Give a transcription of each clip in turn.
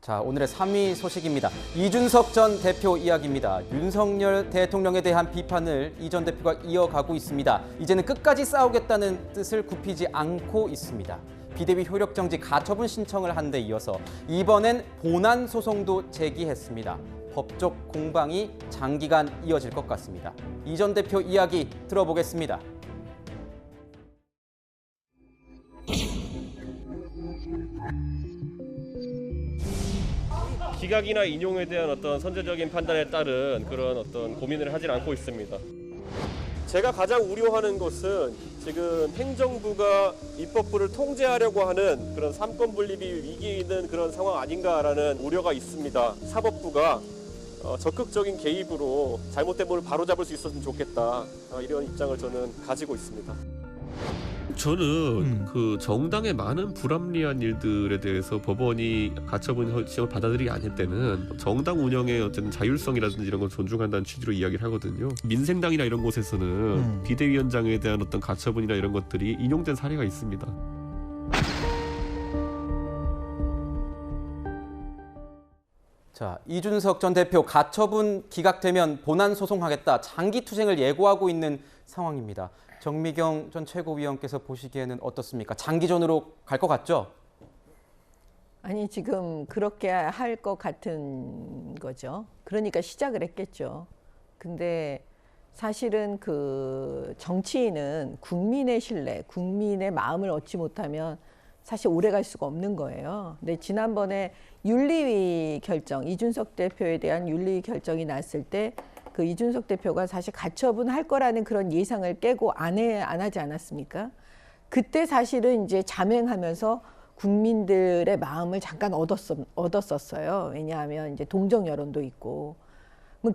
자, 오늘의 3위 소식입니다. 이준석 전 대표 이야기입니다. 윤석열 대통령에 대한 비판을 이 전 대표가 이어가고 있습니다. 이제는 끝까지 싸우겠다는 뜻을 굽히지 않고 있습니다. 비대위 효력 정지 가처분 신청을 한 데 이어서 이번엔 본안 소송도 제기했습니다. 법적 공방이 장기간 이어질 것 같습니다. 이 전 대표 이야기 들어보겠습니다. 기각이나 인용에 대한 어떤 선제적인 판단에 따른 그런 어떤 고민을 하진 않고 있습니다. 제가 가장 우려하는 것은 지금 행정부가 입법부를 통제하려고 하는 그런 삼권 분립이 위기에 있는 그런 상황 아닌가라는 우려가 있습니다. 사법부가 적극적인 개입으로 잘못된 부분을 바로잡을 수 있었으면 좋겠다. 이런 입장을 저는 가지고 있습니다. 저는 그 정당의 많은 불합리한 일들에 대해서 법원이 가처분 신청을 받아들이지 않을 때는 정당 운영의 어쨌든 자율성이라든지 이런 걸 존중한다는 취지로 이야기를 하거든요. 민생당이나 이런 곳에서는 비대위원장에 대한 어떤 가처분이나 이런 것들이 인용된 사례가 있습니다. 자, 이준석 전 대표 가처분 기각되면 본안 소송하겠다. 장기 투쟁을 예고하고 있는 상황입니다. 정미경 전 최고위원께서 보시기에는 어떻습니까? 장기전으로 갈 것 같죠? 아니 지금 그렇게 할 것 같은 거죠. 그러니까 시작을 했겠죠. 근데 사실은 그 정치인은 국민의 신뢰, 국민의 마음을 얻지 못하면 사실 오래 갈 수가 없는 거예요. 근데 지난번에 윤리위 결정, 이준석 대표에 대한 윤리위 결정이 났을 때 그 이준석 대표가 사실 가처분 할 거라는 그런 예상을 깨고 안 하지 않았습니까? 그때 사실은 이제 자맹하면서 국민들의 마음을 잠깐 얻었었어요. 왜냐하면 이제 동정 여론도 있고.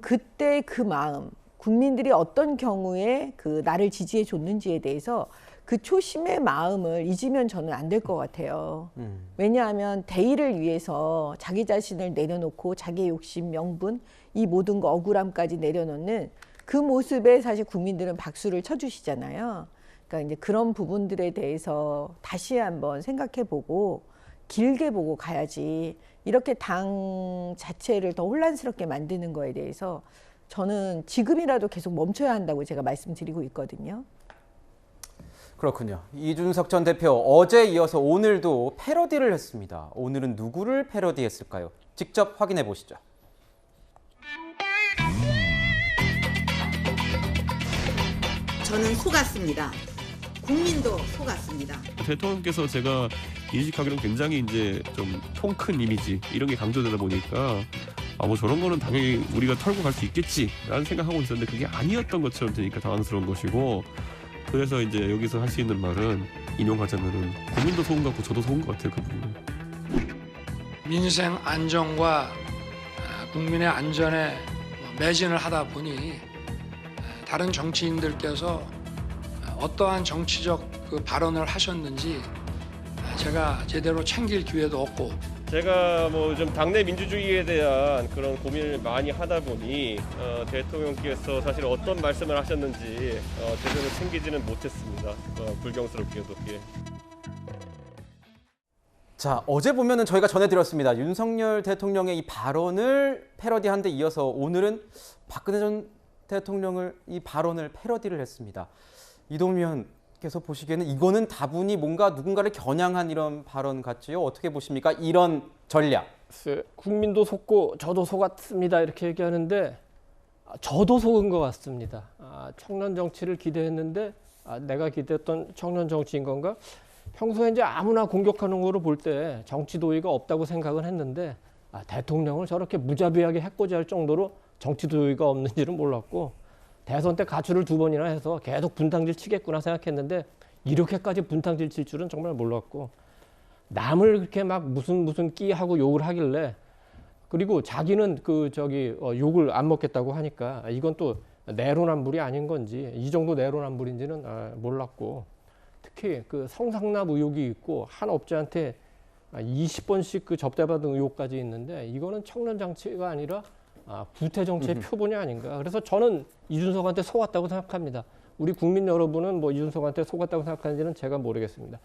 그때 그 마음, 국민들이 어떤 경우에 그 나를 지지해 줬는지에 대해서 그 초심의 마음을 잊으면 저는 안 될 것 같아요. 왜냐하면 대의를 위해서 자기 자신을 내려놓고 자기의 욕심, 명분, 이 모든 거 억울함까지 내려놓는 그 모습에 사실 국민들은 박수를 쳐주시잖아요. 그러니까 이제 그런 부분들에 대해서 다시 한번 생각해보고 길게 보고 가야지 이렇게 당 자체를 더 혼란스럽게 만드는 거에 대해서 저는 지금이라도 계속 멈춰야 한다고 제가 말씀드리고 있거든요. 그렇군요. 이준석 전 대표 어제 이어서 오늘도 패러디를 했습니다. 오늘은 누구를 패러디했을까요? 직접 확인해 보시죠. 저는 속았습니다. 국민도 속았습니다. 대통령께서 제가 인식하기로는 굉장히 이제 좀 통 큰 이미지 이런 게 강조되다 보니까 뭐 저런 거는 당연히 우리가 털고 갈 수 있겠지라는 생각하고 있었는데 그게 아니었던 것처럼 되니까 당황스러운 것이고 그래서 이제 여기서 할 수 있는 말은 인용하자면은 국민도 속은 것 같고 저도 속은 것 같아요. 그 부분은. 민생 안정과 국민의 안전에 매진을 하다 보니 다른 정치인들께서 어떠한 정치적 그 발언을 하셨는지 제가 제대로 챙길 기회도 없고 제가 뭐 좀 당내 민주주의에 대한 그런 고민을 많이 하다 보니 대통령께서 사실 어떤 말씀을 하셨는지 제대로 챙기지는 못했습니다. 불경스럽게도. 예. 자, 어제 보면은 저희가 전해드렸습니다. 윤석열 대통령의 이 발언을 패러디한 데 이어서 오늘은 박근혜 전 대통령을 이 발언을 패러디를 했습니다. 이동민 의원께서 보시기에는 이거는 다분히 뭔가 누군가를 겨냥한 이런 발언 같지요? 어떻게 보십니까? 이런 전략. 국민도 속고 저도 속았습니다 이렇게 얘기하는데 저도 속은 것 같습니다. 청년 정치를 기대했는데 내가 기대했던 청년 정치인 건가? 평소에 이제 아무나 공격하는 거로 볼 때 정치 도의가 없다고 생각은 했는데 대통령을 저렇게 무자비하게 해코지할 정도로 정치 도의가 없는지는 몰랐고 대선 때 가출을 2번이나 해서 계속 분탕질 치겠구나 생각했는데 이렇게까지 분탕질 칠 줄은 정말 몰랐고 남을 그렇게 막 무슨 끼하고 욕을 하길래 그리고 자기는 욕을 안 먹겠다고 하니까 이건 또 내로남불이 아닌 건지 이 정도 내로남불인지는 몰랐고 특히 그 성상납 의혹이 있고 한 업자한테 20번씩 그 접대받은 의혹까지 있는데 이거는 청년 정치가 아니라 구태 정치의 표본이 아닌가. 그래서 저는 이준석한테 속았다고 생각합니다. 우리 국민 여러분은 뭐 이준석한테 속았다고 생각하는지는 제가 모르겠습니다.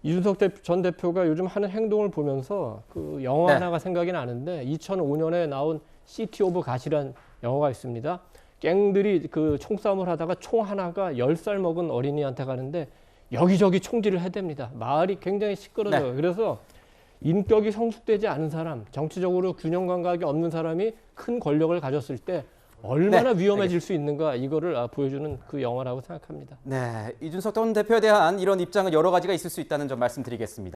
이준석 전 대표가 요즘 하는 행동을 보면서 그 영화 네. 하나가 생각이 나는데 2005년에 나온 시티 오브 갓이라는 영화가 있습니다. 갱들이 그 총싸움을 하다가 총 하나가 10살 먹은 어린이한테 가는데 여기저기 총질을 해댑니다. 마을이 굉장히 시끄러져요. 그래서 인격이 성숙되지 않은 사람, 정치적으로 균형 감각이 없는 사람이 큰 권력을 가졌을 때 얼마나 위험해질 수 있는가 이거를 보여주는 그 영화라고 생각합니다. 네, 이준석 전 대표에 대한 이런 입장은 여러 가지가 있을 수 있다는 점 말씀드리겠습니다.